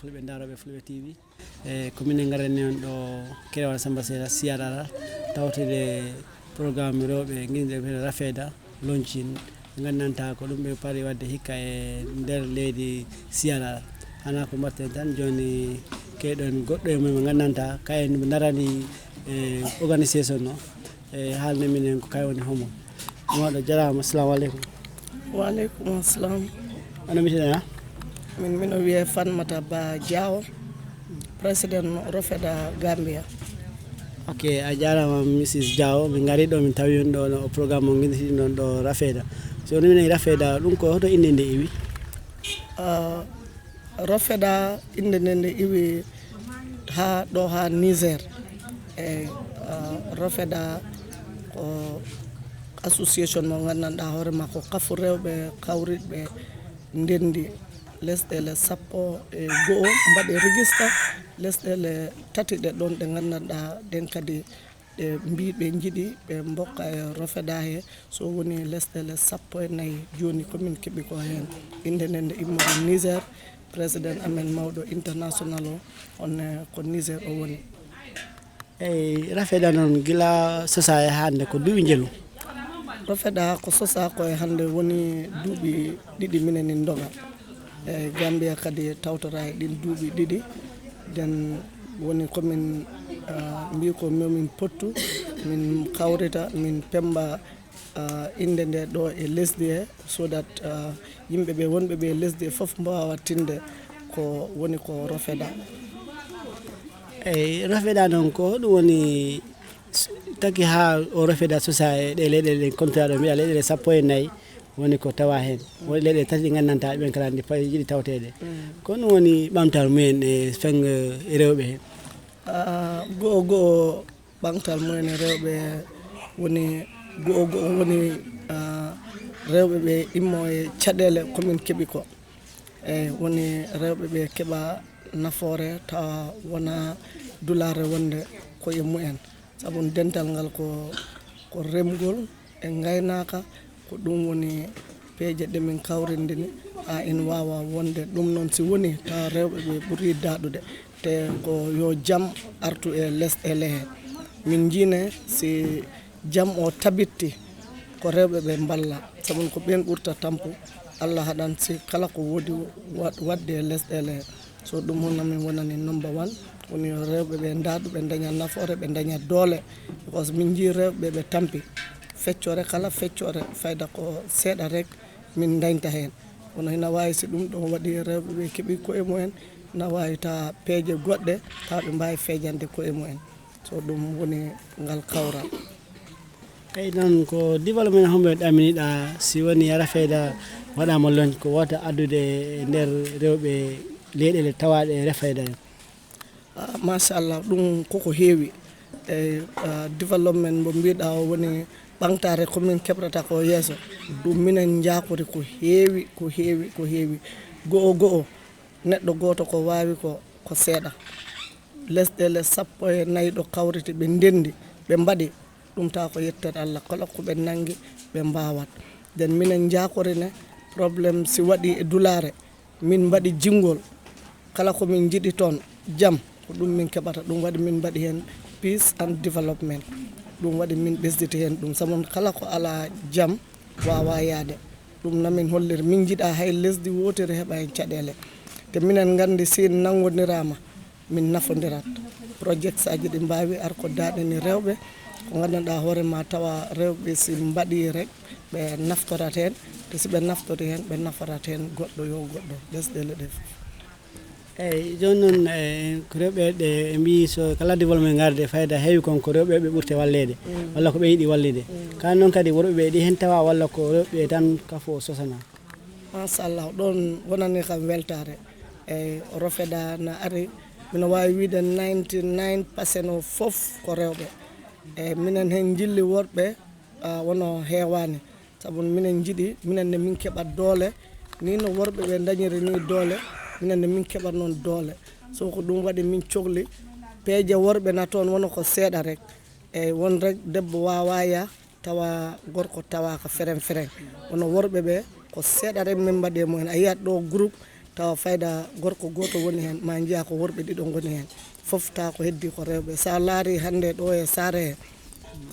Fulbe ndaroɓe Fulbe TV ko minen garani on ɗo Kerewal Samba Sera siyarara tawtude programme rewɓe guiɗe RAFEDA launching gandanta ko ɗum ɓe paari wadde hikka e nder leydi siyarara hana ko mbatten tan joni keyɗon goɗɗo e mum gandanta kayen darani organisation no e haalde minen ko kay woni homo moɗo jarama. Assalamu aleykum. Wa aleykum assalam. Ano mbiɗa min wiye Fatmata Ba Diawo, président RAFEDA Gambia. Ok, a jarama Mrs Diawo, min gari ɗo min tawi on ɗo no programme mo guinnitiɗi ɗon ɗo RAFEDA. So ni minen RAFEDA ɗum ko hoto inde nde iwi? RAFEDA inde nde iwi ha ɗo ha Niger. RAFEDA ko association mo gandanɗa hoore makko kafu rewɓe kawriɗɓe ndendi lesɗele 14 mbaɗe registre lesɗele tati ɗe ɗon ɗe gandanɗa ɗen kadi ɗe mbiɓe jiiɗi ɓe mbokka e RAFEDA he so woni lesɗele 14 joni komin keeɓi ko hen inde nde immode Niger. Président amen mawɗo international o on ko Niger o woni. Eyyi RAFEDA noon gila sosa e hande ko duuɓi jeelu? RAFEDA ko sosa ko e hande woni duuɓi ɗiɗi minen ni doga e Gambia kadi tawtora e ɗin duuɓi ɗiɗi den woni komin mbi ko min pottu min kawrita min pemba inde nde ɗo e lesdi he so that yimɓeɓe wonɓeɓe e lesdi e foof mbawa tinde ko woni ko RAFEDA. Eyyi RAFEDA noon ko ɗum woni taki ha o RAFEDA sosa e ɗe leyɗele contrat ɗo mbiya leyɗele 14 woni ko tawa hen woni leyɗele tati ɗi gandanta ɓen kala ndi payi jiiɗi tawtede ko ɗum woni ɓamtal mumen e feng e rewɓe hen? Go'o ɓamtal mumen e rewɓe woni go'o woni rewɓeɓe immo e caɗele komin keeɓi ko e woni rewɓeɓe keeɓa nafoore tawa wona dulare wonde koye mumen saabu dental ngal ko remgol e gaynaka ko ɗum woni peeje ɗe min kawrindini ha en wawa wonde ɗum noon si woni tawa rewɓeɓe ɓuuri daɗude te ko yo jaam artu e lesɗele he min jiine si jaam o tabitti ko rewɓeɓe mballa saabu ko ɓen ɓurta tampu Allah haɗan si kala ko wodi wadde e lesɗele he so ɗum honnomin wonani number 1 woni rewɓeɓe daɗuɓe daña nafoore ɓe daña doole because min jii rewɓe ɓe tampi feccore kala feccore fayda ko seeɗa rek min dañta hen kono hina wawi si ɗum ɗon waɗi rewɓeɓe keeɓi koye mumen na wawi ta peeje goɗɗe tawa ɓe mbawi feejande koye mumen so ɗum woni ngal kawral. Eyyi noon ko développement homɓe ɗaminiɗa si woni RAFEDA waɗama launch ko wata addude e nder rewɓe leyɗele tawaɗe e RAFEDA en? Machallah ɗum koko heewi e développement mo mbiɗa o woni ɓamtare komin keɓrata ko yeeso ɗum minen jakori ko heewi go'o neɗɗo goto ko wawi ko seeɗa lesɗele 14 ɗo kawriti ɓe ndendi ɓe mbaɗi ɗum tawa ko yettere Allah kala koɓe nangi ɓe mbawat den minen jakorine probléme si waɗi e dulare min mbaɗi jingol kala komin jiiɗi toon jaam ko ɗum min keɓata ɗum waɗi min mbaɗi hen peace and development ɗum waɗi min ɓesditi hen ɗum sabu kala ko ala jaam wawa yaade ɗum namin holliri min jiiɗa hay lesdi wotere heeɓa hen caɗele te minen gandi si nangodirama min nafodirat project aji ɗi mbawi ar ko daɗeni rewɓe ko gandanɗa hoorema tawa rewɓe si mbaɗi rek ɓe naftorat hen te si ɓe naftori hen ɓe naforat hen goɗɗo yo goɗɗo lesɗele ɗe fof. Eyyi joni noon ko rewɓe ɗe mbi so kala développement garde fayda heewi kon ko rewɓe ɓe ɓurte wallede walla ko ɓe yiiɗi wallide kan noon kadi worɓeɓe ɗi hen tawa walla ko rewɓe tan kafo sosana? Machallah ɗon wonani kam weltare e RAFEDA na ari mino wawi wiide 99% o foof ko rewɓe e minen hen jilli worɓe wono heewani saabu minen jiiɗi minen ne min keeɓa doole ni no worɓeɓe dañiri ni doole minen ne min keeɓat noon doole so ko ɗum waɗi min cohli peeje worɓe na toon wona ko seeɗa rek e won rek debbo wawa ya tawa gorko tawaka feren wono worɓeɓe ko seeɗa rek min mbaɗe mumen a yiyat ɗo groupe tawa fayda gorko goto woni hen ma jiya ko worɓe ɗiɗo goni hen fof ta ko heddi ko rewɓe sa laari hande ɗo e saare he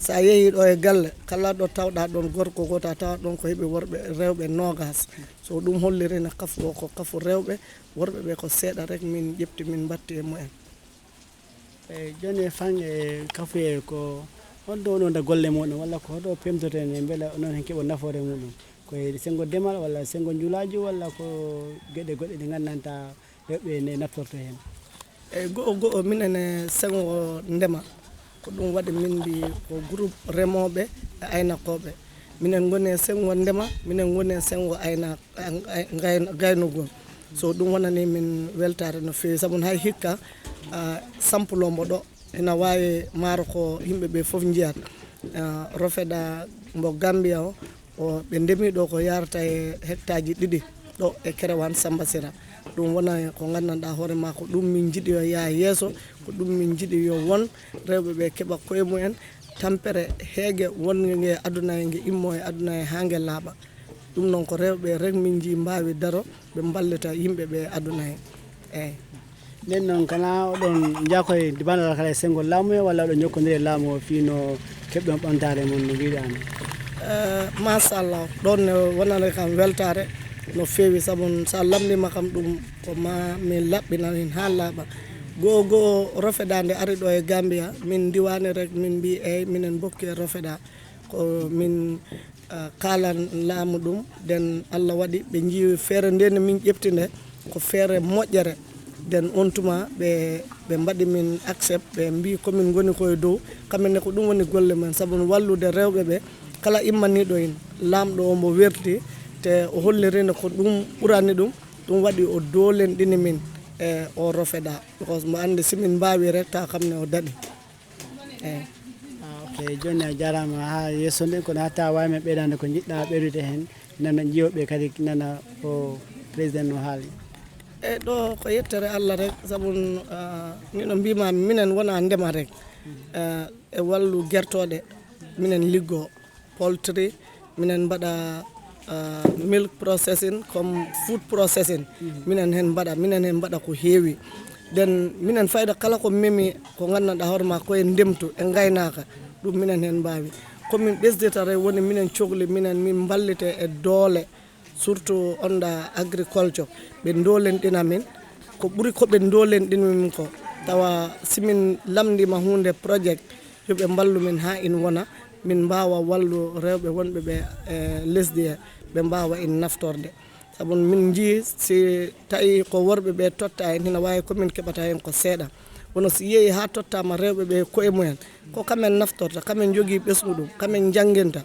sa yeehi ɗo e galle kala ɗo tawɗa ɗon gorko goto a tawa ɗon ko heeɓi worɓe rewɓe nogas so ɗum hollirina kafu o ko kafu rewɓe worɓe ɓe ko seeɗa rek min ƴefti min batti e mumen. eyyi joni e fange kafu e ko honɗo wononda golle muɗum walla ko hoɗo pemtoten e beela onon hen keeɓa nafoore muɗum koye sengo demal walla sengo juulaju walla ko gueɗe goɗɗe ɗe gandanta rewɓe ne naftorto hen. eyyi go'o minen e sengo ndema ko ɗum waɗi min mbi ko groupe remoɓe e aynakoɓe minen goni e sengo ndema minen goni e sengo gaynugol so ɗum wonani min weltare no fewi saabu hay hikka sampulomo ɗo ina wawi maaro ko yimɓeɓe foof jiyat RAFEDA mbo Gambia o ɓe ndemi ɗo ko yarata e hectare ji 2 ɗo e Kerewan Samba Sira ɗum wona ko gandanɗa hoorema ko ɗum min jiiɗi yo yaa yeeso ko ɗum min jiiɗi yo won rewɓeɓe keeɓa koye mumen tampere heegue wonge aduna e gue immo e aduna e ha gue laaɓa ɗum noon ko rewɓe rek min jii mbawi daro ɓe ballita yimɓeɓe aduna he eyyi nden noon kana oɗon jakoye dibanɗal kala e sengo laamu e walla oɗon jokkodiri e laamu o fino keɓɗon ɓamtare mon no mbiɗani. Machallah ɗon ne wonani kam weltare no fewi saabu sa lamdima kam ɗum ko ma min laɓɓina hin ha laaɓa goho RAFEDA nde ari ɗo e Gambia min diwani rek min mbi eyyi minen bokki e RAFEDA ko min kalan laamu ɗum nden Allah waɗi ɓe jii feere nde no min ƴefti nde ko feere moƴƴere nden on tuma ɓe mbaɗi min accept ɓe mbi komin goni koye dow kamenne ko ɗum woni golle men saabu wallude rewɓe ɓe kala immaniɗo en lamɗo o mbo werti te o hollirino ko ɗum ɓurani ɗum waɗi o doolen ɗini min e o RAFEDA because mo andi simin mbawi rek ta kamne o daɗi eyyi. ok joni a jarama ha yesso nden kono hatta wawi men ɓeydande ko jiɗɗa ɓeydude hen nana jiiwoɓe kadi nana ko président no haali. eyyi ɗo ko yettere Allah rek saabu mino mbima minen wona ndema rek e wallu guertoɗe minen liggo poultry minen mbaɗa milk processing comme food processing minen hen mbaɗa ko heewi nden minen fayda kala ko memi ko gandanɗa hoorema koye ndemtu e gaynaka ɗum minen hen mbawi komin ɓesditare woni minen cohli min ballite e doole surtout onda agriculture ɓe dolenɗina min ko ɓuuri koɓe dolenɗina min ko tawa simin lamdima hunde project yoɓe ballu min ha in wona min mbawa wallu rewɓe wonɓe ɓe lesdi he ɓe mbawa in naftorde saabu min jii si tawi ko worɓe ɓe totta en hina wawi komin keɓata hen ko seeɗa wono si yeehi ha tottama rewɓe ɓe koye mumen ko kamen naftorta kamen jogui ɓesɗuɗum kamen jangguinta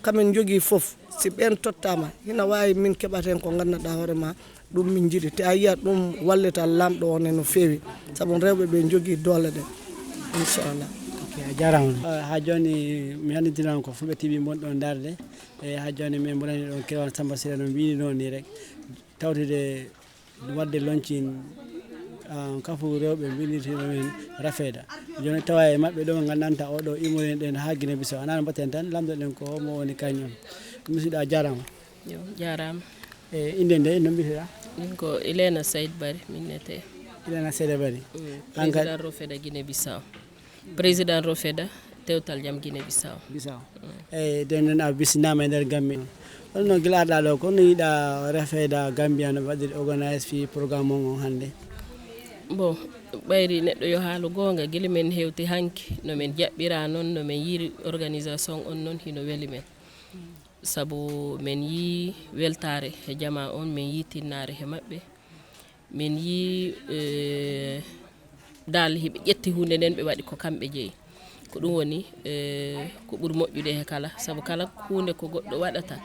kamen jogui foof si ɓen tottama hina wawi min keɓata hen ko gandanɗa hoorema ɗum min jiiɗi te a yiyat ɗum wallita lamɗo on e no fewi saabu rewɓe ɓe jogui doole ɗe inchallah. a jarama ha joni mi handidinon ko Fulbe TV gonɗon darde e ha joni min bonani ɗon Kerewan Samba Sira no mbini noon ni rek tawtude wadde launching kafu rewɓe mbinirtino men RAFEDA joni tawa e mabɓe ɗo gandanta oɗo immoren ɗen ha Guinée Bissau anano mbatten tan lamdoɗen ko homo woni kañum musidɗo a jarama. yo jarama. e inde nde no mbiteɗa? min ko Elena Said Bari minnete. Elena Said Bari président RAFEDA Guinée Bissau président RAFEDA tewtal jam Guinée Bissau. eyyi den a bisimama e nder Gambie ɗon no guila arɗa ɗo kono yiiɗa RAFEDA Gambia no waɗiri organise fi programme on hannde. bon ɓayri neɗɗo yo haalu gonga guila men hewti hanki no men jaɓɓira noon no men yiiri organisation on noon hino weeli men saabu men yi weltare e jama on min yi tinnare he mabɓe min yi dal hiɓe ƴetti hunde nden ɓe waɗi ko kamɓe jeeyi ko ɗum woni ko ɓuuri moƴƴude he kala saabu kala hunde ko goɗɗo waɗata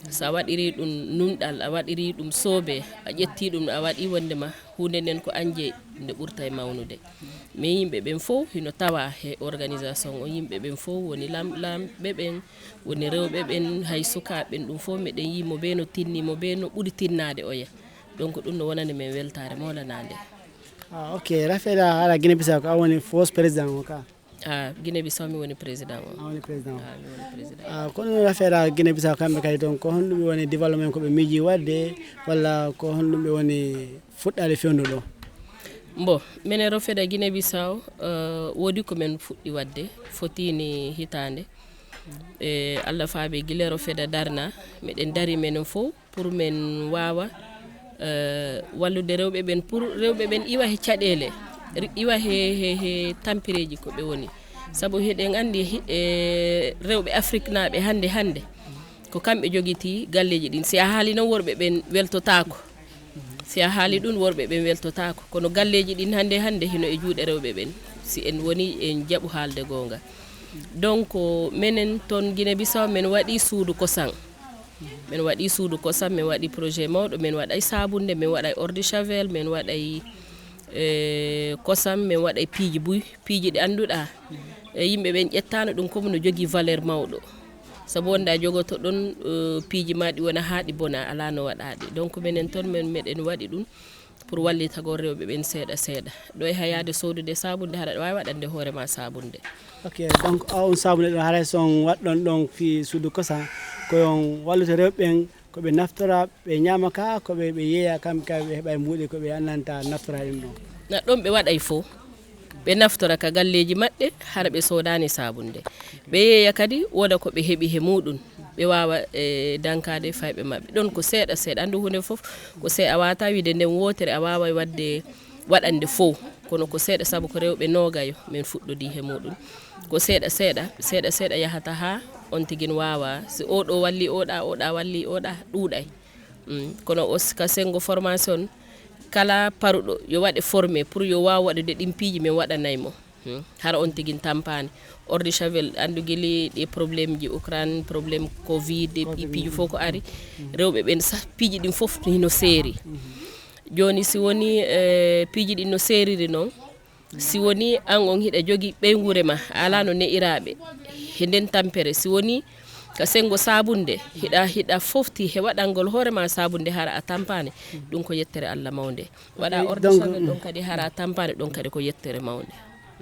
sa waɗiri ɗum numɗal a waɗiri ɗum soobe a ƴetti ɗum a waɗi wondema hunde nden ko anje nde ɓurta e mawnude mais yimɓe ɓen fof hino tawa he organisation o yimɓe ɓen fof woni lamɓe ɓen woni rewɓe ɓen hay sukaɓe ɓen ɗum fof meɗen yi mo ɓe no tinni mo ɓe no ɓuuri tinnade oya donc ɗum no wonani men weltare molanade. ok RAFEDA ala Guinée Bissau ko a woni fausse président o ka Guinée Bissau mi woni président o. Woni président mi woni président. Kono rafeeda Guinée Bissau kamɓe kadi toon ko honɗum woni développement ko ɓe miiji wadde walla ko honɗum ɓe woni fuɗɗade fewndo ɗo? Bon minen rafeeda Guinée Bissau woodi ko men fuɗɗi wadde fotini hitande Allah faaɓe gila rafeeda darna meɗen dari menen fof pour men wawa wallude rewɓe ɓen pour rewɓe ɓen iwa he caɗele iwa he tampireji ko ɓe woni sabu heɗen andi rewɓe Afrique naɓe hande ko kamɓe jogiti galleji ɗin si a haali noon worɓe ɓen weltotako si a haali ɗum worɓe ɓen weltotako kono galleji ɗin hande hino e juuɗe rewɓe ɓen si en woni en jaɓu haalde gonga donc menen toon Guinée Bissau men waɗi suudu kosam men waɗi suudu kosam men waɗi projet mawɗo men waɗay sabunde men waɗay eau de javel men waɗay kosam men waɗay piiji buy piiji ɗi annduɗa yimɓe ɓen ƴettano ɗum comme no jogui valeur mawɗo sabu wonda jogoto ɗon piiji ma ɗi wona ha ɗi bona ala no waɗaɗi donc minen toon meɗen waɗi ɗum pour wallitago rewɓe ɓen seeɗa ɗo e hayade sodude sabunde haɗa wawi waɗande hoorema sabunde. Ok donc on sabunde ɗon haray son waɗɗon ɗon fi suudu kosam koyon wallude rewɓe ɓen koɓe naftora ɓe ñamaka koɓe yeeya kamɓe ka ɓe heɓa mbuuɗi koɓe annanta naftora ɗum ɗon na ɗon ɓe waɗay fo ɓe naftora ka galleji maɓɓe hara ɓe sodani sabunde ɓe yeeya kadi woda koɓe heeɓi he muɗum ɓe wawa dankade fayɓe maɓɓe ɗon ko seeɗa andu hunde foof ko seeɗa a wata wiide nden wotere a wawa wadde waɗande fo kono ko seeɗa saabu ko rewɓe nogayo min fuɗɗodi he muɗum ko seeɗa yahata ha on tigin wawa si oɗo walli oɗa walli oɗa ɗuuɗay kono ka sengo formation kala paruɗo yo waɗe formé pour yo wawa waɗude ɗin piiji min waɗanaymo hara on tigin tampani eau de javel andu guili ɗi probléme ji Ukraine probléme covid piiji fof ko ari rewɓe ɓen piiji ɗin fof hino seeri joni si woni piiji ɗin no seeriri noon si woni an on hiɗa jogui ɓeygure ma ala no ne'iraɓe he nden tampere si woni ka sengo sabunde hiɗa fofti he waɗangol hoorema sabunde hara a tampane ɗum ko yettere Allah mawde waɗa eau de javel ɗon kadi hara a tampane ɗon kadi ko yettere mawde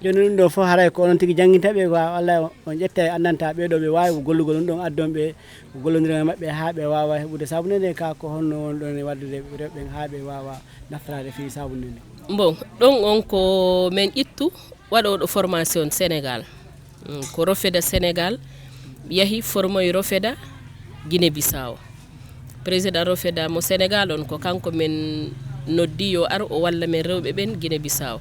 joni ɗum ɗo fof haray ko onon tigui jangguintaɓe ko Allah on ƴetta andanta ɓeɗo ɓe wawi gollugol ɗum ɗon addonɓe gollodira mabɓe ha ɓe wawa heɓude sabunde nde ka ko honno won ɗon e waddude rewɓe ha ɓe wawa naftorade fi sabunde nde bon ɗon on ko men ƴittu waɗoɗo formation Sénégal ko RAFEDA Sénégal yahi formoye RAFEDA Guinée Bissau président RAFEDA mo Sénégal on ko kanko men noddi yo ar o walla men rewɓe ɓen Guinée Bissau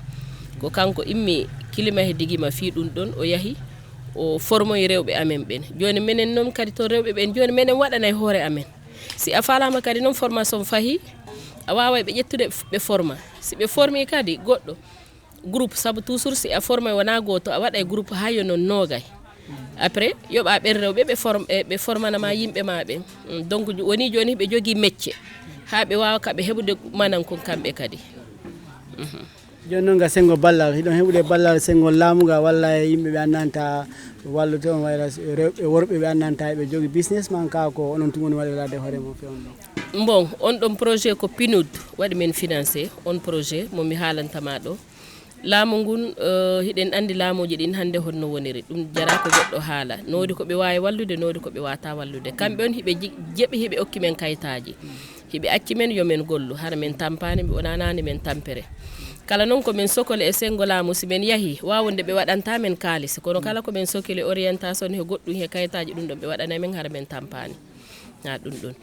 ko kanko immi kilima he digima fi ɗum ɗon o yahi o formoye rewɓe amen ɓen joni minen noon kadi to rewɓe ɓen joni minen waɗanay hoore amen si a falama kadi noon formation fahi a wawa ɓe ƴettude ɓe forma si ɓe formi kadi goɗɗo groupe saabu toujours si a forma wona goto a waɗay groupe ha yo non nogay après yoɓa ɓen rewɓe ɓe formanama yimɓe ma ɓen donc woni joni ɓe jogui métier ha ɓe wawa kaɓe heɓude manankon kamɓe kadi joni noon ga sengo ballal hiɗon heɓude ballal sengo laamuga walla yimɓe ɓe annanta wallude on wayra rewɓe worɓe ɓe annanta eɓe jogui business man ka ko onon tumoni waɗi walade hoore mo fewno ɗon bon on ɗon projet ko PNUD waɗi men financé on projet momi haalantama ɗo laamu ngun hiɗen andi laamuji ɗin hande honno woniri ɗum jara ko goɗɗo haala nodi koɓe wawi wallude nodi koɓe wata wallude kamɓe on hiɓe jeeɓi hiɓe okki men kayitaji hiɓe acci men yomen gollu hara men tampani ɓe wonanani men tampere kala noon komin sokole e sengo laamu si men yahi wawde ɓe waɗanta men kaalisi kono kala komin sokile orientation he goɗɗum he kayitaji ɗum ɗon ɓe waɗanay men hara men tampani ha ɗum ɗon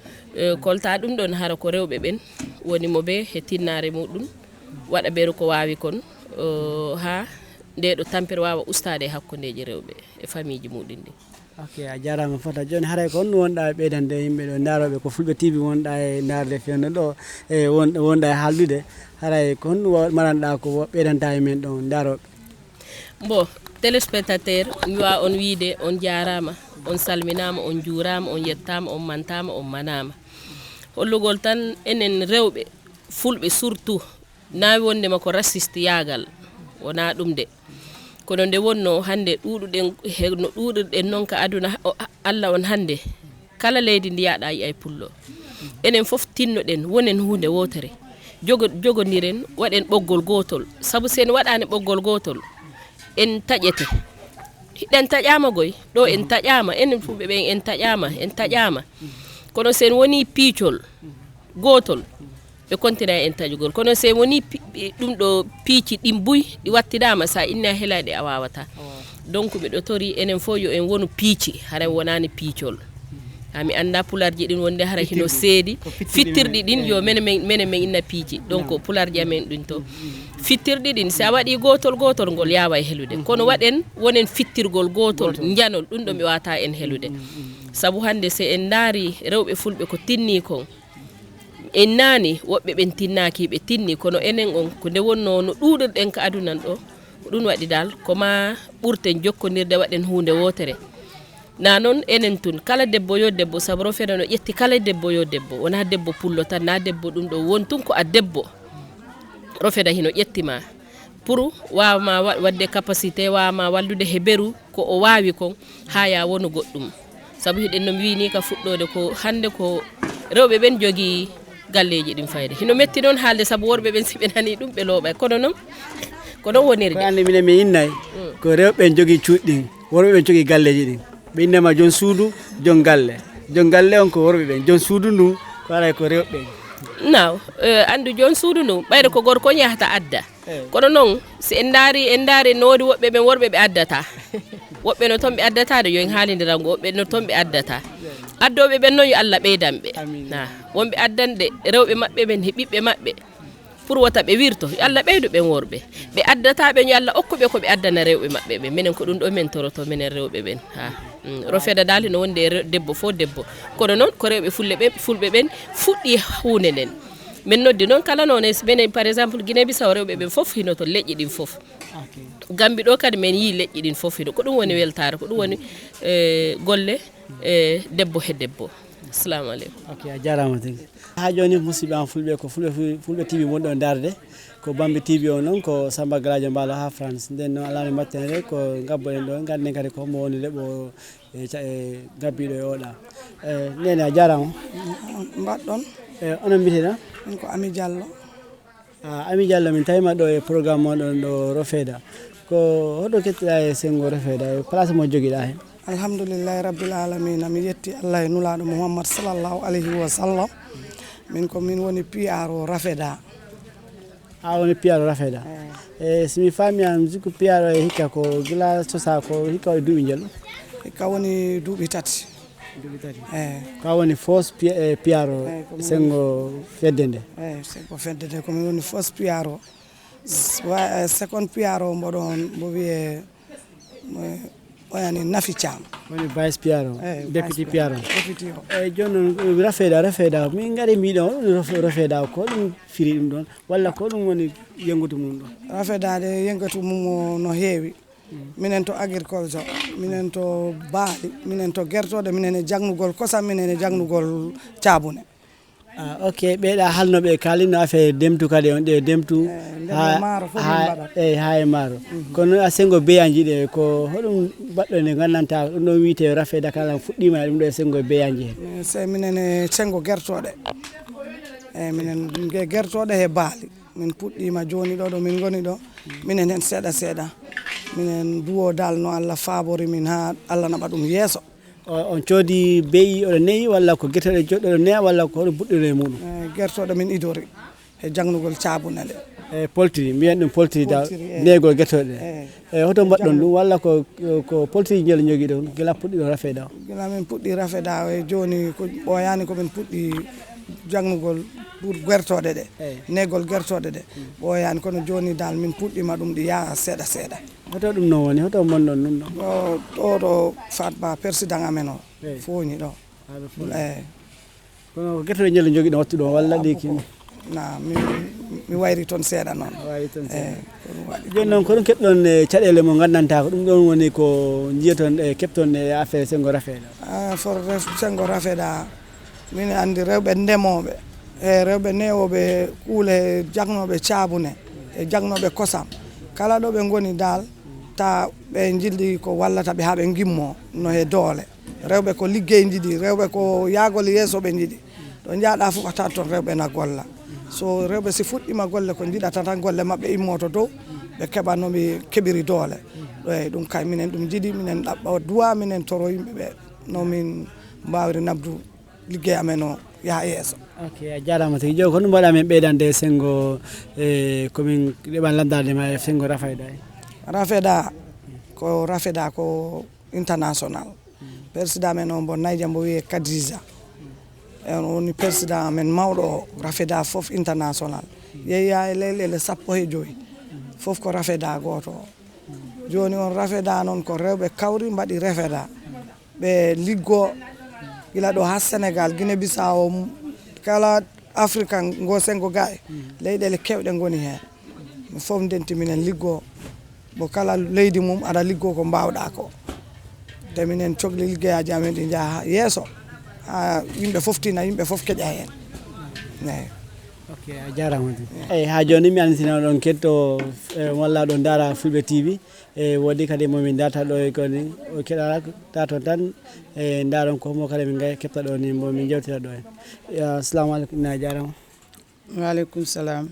kolta ɗum ɗon hara ko rewɓe ɓen woni mo ɓe he tinnare muɗum waɗa ɓeru ko wawi kon ha ndeɗo tampere wawa ustade hakkudeji rewɓe e famille ji muɗum ɗi ok a jarama fota joni haray ko honno wonɗa ɓeydande yimɓe ɗo daroɓe ko Fulbe TV wonɗa e darde fewno ɗo e wonɗa e haaldude haray ko honno maranɗa ko ɓeydanta e men ɗon daroɓe bon téléspectateur mi wawa on wiide on jarama on salminama on juurama on yettama on mantama on manama hollugol tan enen rewɓe Fulɓe surtout nawi wondema ko raciste yagal wona ɗum de kono nde wonno hande ɗuɗuɗen no ɗuɗuɗen noon ka aduna Allah on hande kala leydi ndiyaɗa yi ay pullo enen foof tinnoɗen wonen hunde wotere jogodiren waɗen ɓoggol gotol saabu sen waɗani ɓoggol gotol en taƴete hiɗen taƴama goy ɗo en taƴama enen Fulɓe ɓen en taƴama kono sen woni piicol gotol ɓe kontina en taƴugol kono sen woni ɗum ɗo piici ɗin buy ɗi wattidama sa inna helaɗe a wawata donc ɓeɗo tori enen fo yo en wonu piici hara wonani piicol mi anda pularji ɗin wonde hara hino seedi fittirɗi ɗin yo mene men inna piici donc pularji amen ɗum to fittirɗi ɗin sa waɗi gotol ngol yawa e helude kono waɗen wonen fittirgol gotol janol ɗum ɗo mi wata en helude sabu hande se en daari rewɓe Fulɓe ko tinni kon en nani woɓɓe ɓen tinnaki ɓe tinni kono enen on ko nde wonno no ɗuɗirɗen ka adunan ɗo ko ɗum waɗi dal koma ɓurten jokkodirde waɗen hunde wotere na noon enen tun kala debbo yo debbo sabu RAFEDA no ƴetti kala debbo yo debbo wona debbo pullo tan na debbo ɗum ɗo won tun ko a debbo RAFEDA hino ƴettima pour wawma wadde capacité wawma wallude heberu ko o wawi kon ha ya wonu goɗɗum sabu hiɗen no wini ka fuɗɗode ko hande ko rewɓe ɓen jogui galleji ɗin fayde hino metti noon haalde sabu worɓe ɓen siɓe nani ɗum ɓe looɓay kono noon ko ɗon wonirde ko ande minen mi innay ko rewɓe jogui cuuɗɗin worɓe ɓen jogui galleji ɗin ɓe innama jon suudu jon galle on ko worɓe ɓen jon suudu ndu ko aray ko rewɓe naw andu jon suudu ndu ɓayde ko gorko on yahata adda kono noon si en daari no wodi woɓɓe ɓen worɓe ɓe addata woɓɓe no toon ɓe addata de yo en haalindirango woɓɓe no toon ɓe addata addoɓe ɓen noon yo Allah ɓeydanɓe wonɓe addanɗe rewɓe maɓɓe ɓen he ɓiɓɓe maɓɓe pour wota ɓe wirto yo Allah ɓeydu ɓen worɓe ɓe addata ɓen yo Allah okkuɓe ko ɓe addana rewɓe maɓɓe ɓen minen ko ɗum ɗo men toroto minen rewɓe ɓen RAFEDA dal no wonde debbo fo debbo kono noon ko rewɓe Fulɓe ɓen fuɗɗi hunde nden min noddi noon kala noon minen par exemple Guinée Bissau rewɓe ɓen fof hino to leƴƴi ɗin fof Gambie ɗo kadi min yi leƴƴi ɗin fof hino ko ɗum woni weltare ko ɗum woni golle debbo he debbo. Assalamu aleykum. Ok, a jarama tigi ha joni musidɓe am Fulɓe ko Fulɓe TV wonɗo darde ko Bambi TV o noon ko Samba Galadio Mbalo ha France nden noon alano mbattenere ko gabboɗen ɗo ganden kadi ko mo woni leɓo e gabbiɗo e oɗa nene a jarama mbaɗɗon onon mbiteɗa min ko Ami Diallo Ami Diallo min tawima ɗo e programme moɗon ɗo RAFEDA ko hoɗo kettiɗa e sengo RAFEDA e place mo joguiɗa hen alhamdoulillahi rabbil alamina mi yetti Allah e nulaɗo Muhammad sallallahu alayhi wa sallam min ko min woni PRO RAFEDA a woni PRO RAFEDA e somi faami am jikku PRO e hikka ko gila cosa ko hikka e duuɓi jelɗo hikka woni duuɓi tati ka woni fausse PRO sengo fedde nde sengo fedde nde komin woni fausse PRO second PRO mboɗon mbo wiye oyani Nafi Thiam woni vice PRO député PRO joni noon RAFEDA min gaari mbiɗon RAFEDA ko ɗum firi ɗum ɗon walla ko ɗum woni yengutu mum ɗon RAFEDA de yengutu mum no heewi minen to agriculture minen to baali minen to guertode minen e jangnugol kosam minen e jangnugol caabune ok ɓeeɗa halnoɓe kalino affaire demtu kadi on ɗe demtu ha e maaro kono a sengo beyaji ɗe ko hoɗum baɗɗo nde gandanta ɗum ɗon wiite RAFEDA kala fuɗɗima e ɗum ɗo e sengo beyaji he se minen e sengo guertoɗe minen guertoɗe he baali min puɗɗima joni ɗo min goni ɗo minen hen seeɗa minen duwo dal no Allah fabori min ha Allah naɓa ɗum yeeso on coodi beyi oɗo neyi walla ko guertoɗe joɗɗo neya walla ko hoɗo buɗɗire e muɗum guertoɗe min idori e jangnugol caabune nde e poltiri mbiyen ɗum poltiri da neygol guertoɗe ɗe e hoto mbaɗɗon ɗum walla ko poltiri jeel jogui ɗon gila puɗɗiɗo RAFEDA gila min puɗɗi RAFEDA e joni ko ɓoyani komin puɗɗi jangnugol pour guertoɗe ɗe neygol guertoɗe ɗe ɓoyani kono joni dal min puɗɗima ɗum ɗi yaa seeɗa hoto ɗum non woni hoto monɗon ɗum ɗo ɗo Fatba président amen o fooñi ɗo kono guertoɗe jeel jogui ɗon wattu ɗon walla ɗi kini na mi wayri toon seeɗa noon joni noon ko ɗum keɓɗon e caɗele mo gandanta ko ɗum ɗon woni ko jiyaton e keɓton e affaire sengo RAFEDA for sengo RAFEDA min andi rewɓe ndemoɓe e rewɓe newoɓe kuule jagnoɓe caabune e jagnoɓe kosam kala ɗo ɓe goni dal ta ɓe jilli ko wallata ɓe ha ɓe gimmo no he doole rewɓe ko liggey jiiɗi rewɓe ko yaagol yeeso ɓe jiiɗi ɗo jaaɗa fof a tat toon rewɓe na golla so rewɓe si fuɗɗima golle ko jiiɗata tan golle mabɓe immoto dow ɓe keɓa noɓe keɓiri doole ɗo ɗum kay minen ɗum jiɗi minen ɗaɓɓa duwa minen toro yimɓeɓe no min mbawri nabdu liggey amen o yaha yeeso. Ok, a jarama tigi jo ko ɗum waɗa men ɓeydande sengo komin ɗeɓan lamdade ma e sengo RAFEDA RAFEDA ko international président men o mbo Naija mbo wiye Kadija on woni président men mawɗo o RAFEDA fof international yeeya e leyɗele 15 fof ko RAFEDA goto o joni on RAFEDA noon ko rewɓe kawri mbaɗi RAFEDA ɓe liggo gila ɗo ha Sénégal Guinée Bissau kala Afrique ngo sengo gaye leyɗele kewɗe goni hen mi fof ndenti minen liggo bo kala leydi mum aɗa liggo ko mbawɗa ko te minen cohli liggeyaji amen ɗi jaaha yeeso ha yimɓe fof tina yimɓe fof keƴa hen eyyi. Ok, a jarama eyyi ha joni mi anditina ɗon ketto walla ɗon dara Fulbe TV e woodi kadi momin darta ɗo e koni o keɗa tato tan e daron ko mo kadi min gay kepta ɗo ni mo min jewtira ɗo en. Assalamu aleykum, ina jarama. Waaleykum salam.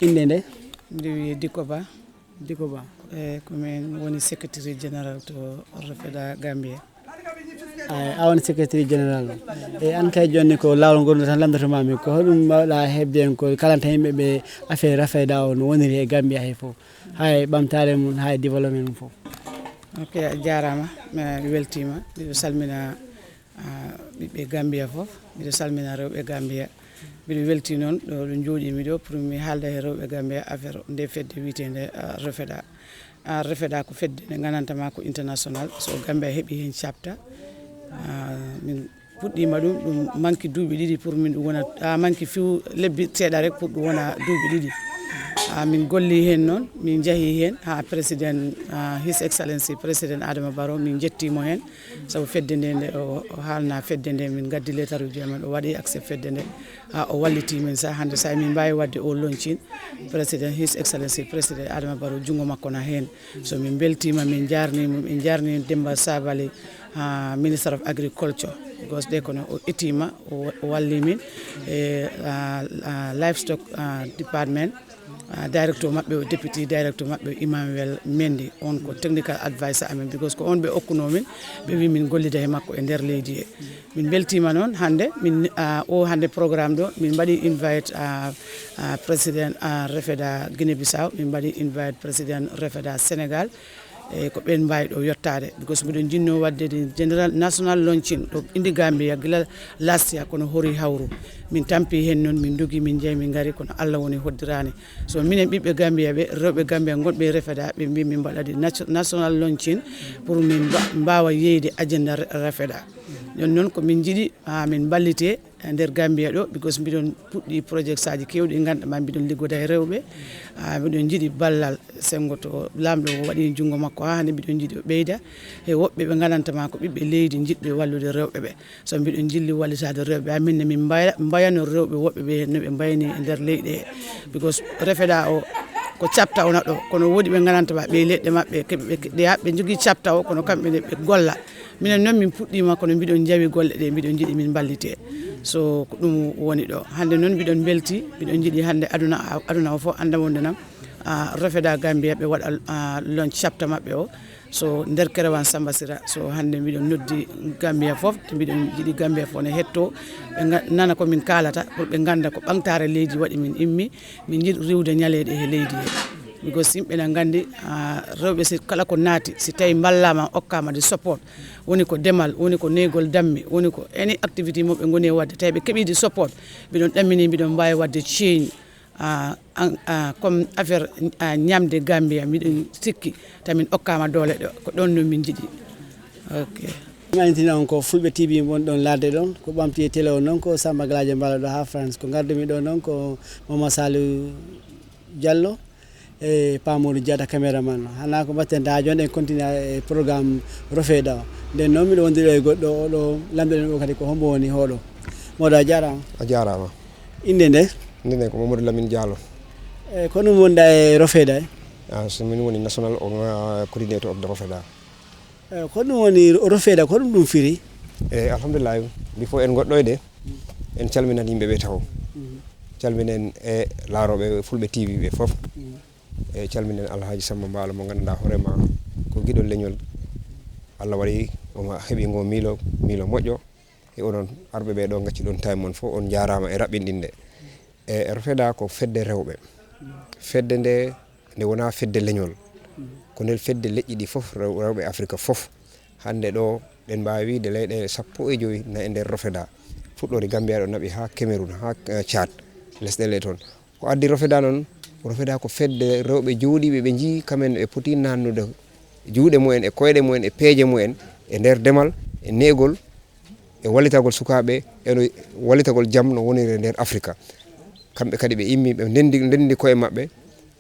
Inde nde? Mbiɗo wiye Diko Ba komin woni secrétaire général to RAFEDA Gambia. A woni secrétaire général e an kay joni ko lawol ngol tan lamdatomami ko hoɗum mbawɗa hebde en ko kalanta yimɓe ɓe affaire RAFEDA o no woniri e Gambia hay fof hay ɓamtare mum hay développement mum fof. Ok, a jarama mi weltima mbiɗo salmina ɓiɓɓe Gambia fof mbiɗo salmina rewɓe Gambia mbiɗo welti noon ɗo jooɗimi ɗo pour mi haalda e rewɓe Gambia affaire nde fedde witende RAFEDA ko fedde nde gandantama ko international so Gambia heeɓi hen chapta min puɗɗima ɗum manque duuɓi ɗiɗi pour min ɗum wona manque few lebbi seeɗa rek pour ɗum wona duuɓi ɗiɗi min golli hen noon min jaahi hen ha président his excellency président Adama Barrow min jettimo hen saabu fedde nde o haalna fedde nde min gaddi lettre uji men o waɗi accès fedde nde ha o walliti men sa hande sa min mbawi wadde o launching président his excellency président Adama Barrow jungo makko na hen so min beltima min jarni Demba Sabali Minister of Agriculture because de kono o etima o walli min e livestock department director mabɓe o deputy director mabɓe Emmanuel Mendy on ko technical advisor amen because ko on ɓe okkuno min ɓe wi min gollida e makko e nder leydi he min beltima noon hande min o hande programme ɗo min mbaɗi invite président RAFEDA Guinée Bissau min mbaɗi invite président RAFEDA Sénégal e ko ɓen mbawi ɗo yettade because mbiɗon jinno wadde general national launching ɗo indi Gambia gila last year kono hori hawru min tampi hen noon min dogi min jeeyi min gari kono Allah woni hoddirani so minen ɓiɓɓe Gambia ɓe rewɓe Gambia gonɓe RAFEDA ɓe mbi min mbaɗade national launching pour min mbawa yeyde agenda RAFEDA joni noon ko min jiiɗi min ballite e nder Gambia ɗo because mbiɗon puɗɗi project saji kewɗi ɗi ganduɗa mbiɗon liggoda e rewɓe mbiɗon jiiɗi ballal sengo to lamɗo o waɗi jungo makko ha hande mbiɗon jiiɗi o ɓeyda e woɓɓe ɓe gandantama ko ɓiɓɓe leydi jiɗɓe wallude rewɓe ɓe so mbiɗon jilli wallitade rewɓe ha minne min mbayano rewɓe woɓɓe ɓe no ɓe mbayni e nder leyɗe he because RAFEDA o ko chapta o naɗo kono woodi ɓe gandantama ɓe leɗɗe mabɓe ɓe jogui chapta o kono kamɓe ɓe golla minen noon min puɗɗima kono mbiɗon jawi golle ɗe mbiɗon jiiɗi min ballite so ko ɗum woni ɗo hande noon mbiɗon belti mbiɗon jiiɗi hande aduna o fof anda wonde nam RAFEDA Gambia ɓe waɗa launch chapta mabɓe o so nder Kerewan Samba Sira so hande mbiɗon noddi Gambia fof mbiɗon jiiɗi Gambia fof ne hetto ɓe nana ko min kalata pour ɓe ganda ko ɓamtare leydi waɗi min immi min jiiɗi riwde ñaleɗe e leydi he because yimɓe ne gandi rewɓe si kala ko naati si tawi ballama okkama de support woni ko demal woni ko neygol dammi woni ko any activité mo ɓe goni e wadde tawi ɓe keeɓide support mbiɗon ɗammini mbiɗon mbawi wadde change comme affaire ñamde Gambia mbiɗon sikki tamin okkama doole ɗo ko ɗon no min jiiɗi. Ok, mi anditina on ko Fulbe TV woni ɗon ladde ɗon ko ɓamti e télé o noon ko Samba Galaje mbalaɗo ha France ko gardumi ɗo noon ko Mamadou Salou Diallo e Pamoudou Diatta caméraman hana ko mbatten ha joni en continue e programme RAFEDA o nden noon miɗo wondiri e goɗɗo oɗo lamdiɗen o kadi ko hombo woni hoɗo moɗo a jarama. A jarama. Inde nde? Inde nde ko Mamadou Lamine Diallo. Ko ɗum wonda e RAFEDA so min woni national coordinator of the RAFEDA. Ko ɗum woni RAFEDA ko ɗum firi? Alhamdulillah before en goɗɗoyde en calminan yimɓeɓe taw calminen e laaroɓe Fulbe TV ɓe foof e calminen Alhaji Samba Mbalo mo ganduɗa hoorema ko joggiɗo leñol Allah waɗi omo heɓi ngo miilo moƴƴo e onon arɓe ɓe ɗo gacci ɗon time mon fof on jarama e raɓɓinɗinde e RAFEDA ko fedde rewɓe fedde nde wona fedde leñol ko nder fedde leƴƴi ɗi fof rewɓe Afrique fof hande ɗo ɓen mbawi wiide leyɗele 15 na e nder RAFEDA fuɗɗori Gambia ɗo naɓi ha Cameroun ha Tchad lesɗele toon ko addi RAFEDA noon RAFEDA ko fedde rewɓe jooɗiɓe ɓe jii kamen ɓe poti nannude juuɗe mumen e koyɗe mumen e peeje mumen e nder demal e neegol e wallitagol sukaɓe e wallitagol jaam no woniri nder Afrique kamɓe kadi ɓe immi ɓe ndendi koye maɓɓe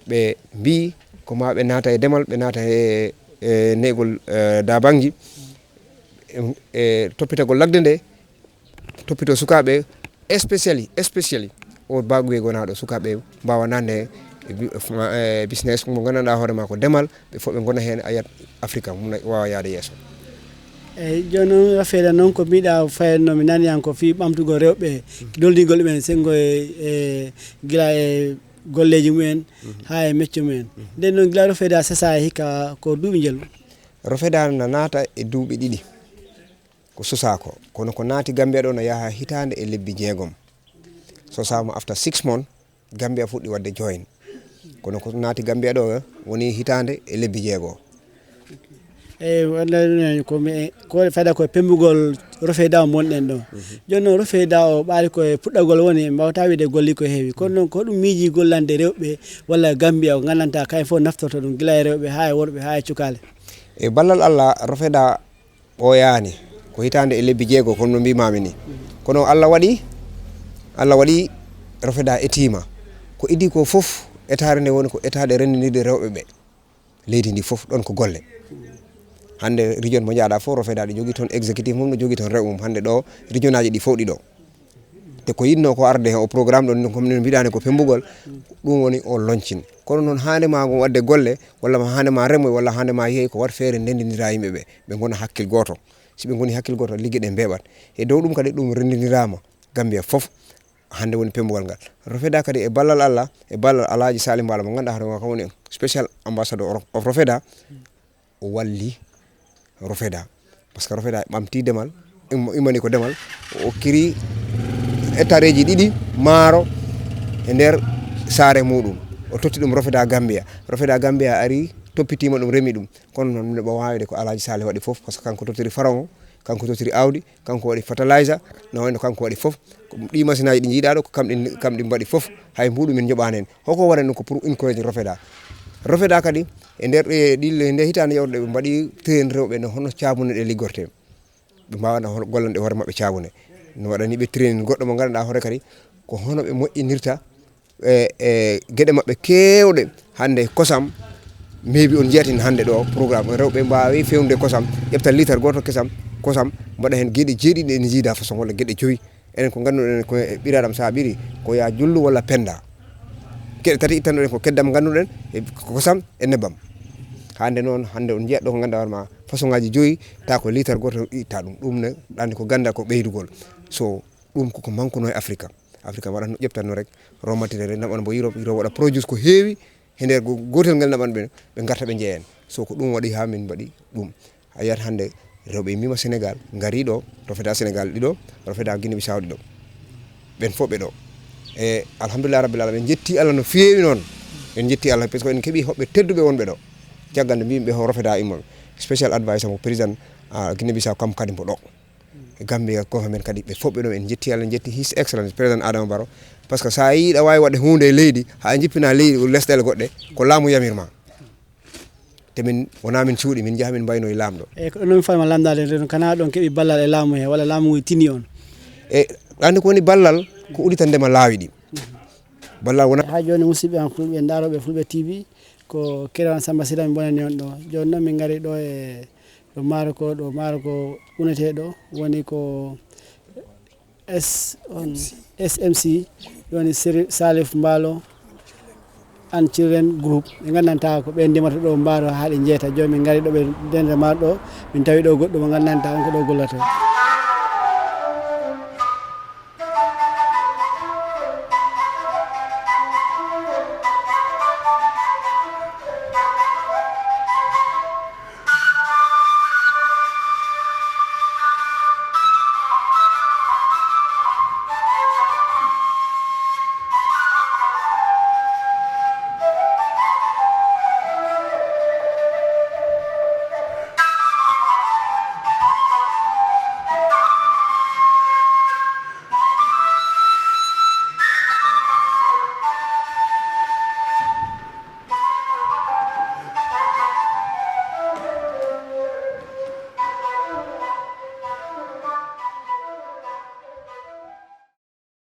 ɓe mbi ko ma ɓe naata e demal ɓe naata e neegol dabanji e toppitagol lagde nde toppito sukaɓe especially o baguye gonaɗo sukaɓe mbawa nande business mo gandanɗa hoorema ko demal ɓe fof ɓe gona hen ayat Afrique mum wawa yaade yesso eyyi joni noon RAFEDA noon ko mbiɗa fayatno mi nani han ko fi ɓamtugo rewɓe doldigol ɗumen sengo e guila e golleji mumen ha e mecce mumen nden noon guila RAFEDA sesa hikka ko duuɓi jelu RAFEDA na naata e duuɓi ɗiɗi ko susako kono ko naati Gambia ɗo no yaha hitande e lebbi 6 so sama after 6 months Gambia fuɗɗi wadde join kono ko naati Gambia ɗo woni hitande e lebbi 6 e walla ko fayda ko pembugol RAFEDA monɗen ɗo joni noon RAFEDA o ɓaari koye puɗɗagol woni mbawta wiide golli ko heewi kono noon ko ɗum miiji gollande rewɓe walla Gambia o gandanta kayen fof naftorto ɗum guila e rewɓe ha e worɓe ha e cukale e ballal Allah RAFEDA o yaani ko hitande e lebbi 6 kono no mbimami ni kono Allah waɗi RAFEDA etima ko idi ko fof etare nde woni ko etade rendinirde rewɓe ɓe leydi ndi fof ɗon ko golle hande region mo jaaɗa fof RAFEDA ɗi jogui toon exécutif mum no jogui toon rewɓe mum hande ɗo region aji ɗi fof ɗi ɗo te ko yinno ko arde o programme ɗon comme no mbiɗani ko pembugol ɗum woni o loncin kono noon hande ma wadde golle walla hande ma remoy walla hande ma yeey ko wat feere ndendinira yimɓeɓe ɓe gona hakkil goto si ɓe goni hakkil goto ligguey ɗe mbeɓat e dow ɗum kadi ɗum rendinirama Gambia fof hande woni pembugal ngal RAFEDA kadi e ballal Allah e ballal Alaji Salim Bala mo ganduɗa hoorema kam woni special ambassador of RAFEDA o walli RAFEDA par ce que RAFEDA ɓamti demal imani ko demal o kiri hectareji ɗiɗi maaro e nder saare muɗum o totti ɗum RAFEDA Gambia ari toppitima ɗum remi ɗum kono noon neɓo wawide ko Alaji Salih waɗi foof par ce que kanko tottiri pharaon kanko tottiri awdi kanko waɗi fertilizer no wayno kanko waɗi foof ɗi machine aji ɗi jiiɗa ɗo ko kamɗi mbaɗi foof hay mbuɗu min joɓani hen hoko waɗani ɗum ko pour encourage RAFEDA kadi e nder nde hitande yawde ɓe mbaɗi train rewɓe no hono cabune ɗe liggorte ɓe mbawana gollande hoore mabɓe cabune no waɗani ɓe train goɗɗo mo ganduɗa hoore kadi ko hono ɓe moƴƴinirta e gueɗe mabɓe kewɗe hande kosam maybe on jeeyatin hande ɗo programme rewɓe mbawi fewnude kosam ƴefta litre goto kosam mbaɗa hen gueɗe jeeɗiɗi ene jiida façon walla gueɗe 5 enen ko ganduɗen ko ɓiraɗam sa ɓiri ko ya jullu walla penda gueɗe tati ittanɗoɗen ko keddam ganduɗen e kosam e nebbam hande noon hande on jeeyaɗ ɗo ko ganduɗa hoorema façon ngaji 5 ta ko litre goto itta ɗum ne ɗande ko ganda ko ɓeydugol so ɗum koko manqueno e Afrique waɗatno ƴeftatno rek raw matériel naɓan bo Europe waɗa produce ko heewi e nder gotel ngel naɓan ɓe garta ɓe jeeyen so ko ɗum waɗi ha min mbaɗi ɗum a yiyat hande rewɓe mima Sénégal gari ɗo RAFEDA Sénégal ɗiɗo RAFEDA Guinée Bissau ɗiɗo ɓen fof ɓe ɗo e alhamdulillah rabbil alamin jetti Allah no feewi noon en jetti Allah par ce que en keeɓi hoɓɓe tedduɓe wonɓe ɗo caggal nde mbimi ɓe ho RAFEDA immoɓe special advice mo président Guinée Bissau kam kadi mbo ɗo e Gambia ko men kadi ɓe fof ɓe ɗo en jetti Allah en jetti his excellence président Adama Barrow par ce que sa yi ɗa wawi wadde hunde e leydi ha jippina leydi lesɗele goɗɗe ko laamu yamirma te min wona min cuuɗi min jaaha min mbayno e lamɗo e ko ɗum falma lamdade ɗon kana ɗon keeɓi ballal e laamu he walla laamu tini on e andi ko woni ballal ko uɗitandema laawi ɗi ballal wona ha joni musidɓe an fulɓe daroɓe Fulbe TV ko Kéréwan Samba Sila min bonani on ɗo joni noon min gari ɗo e ɗo maaro ko uneteɗo woni ko SMC woni Salif Mbalo and Children Group ɓe gandanta ko ɓe ndemata ɗo mbaro ha ɗe jeeta joni min gari ɗo ɓe dende maaro ɗo min tawi ɗo goɗɗo mo gandanta on ko ɗo gollata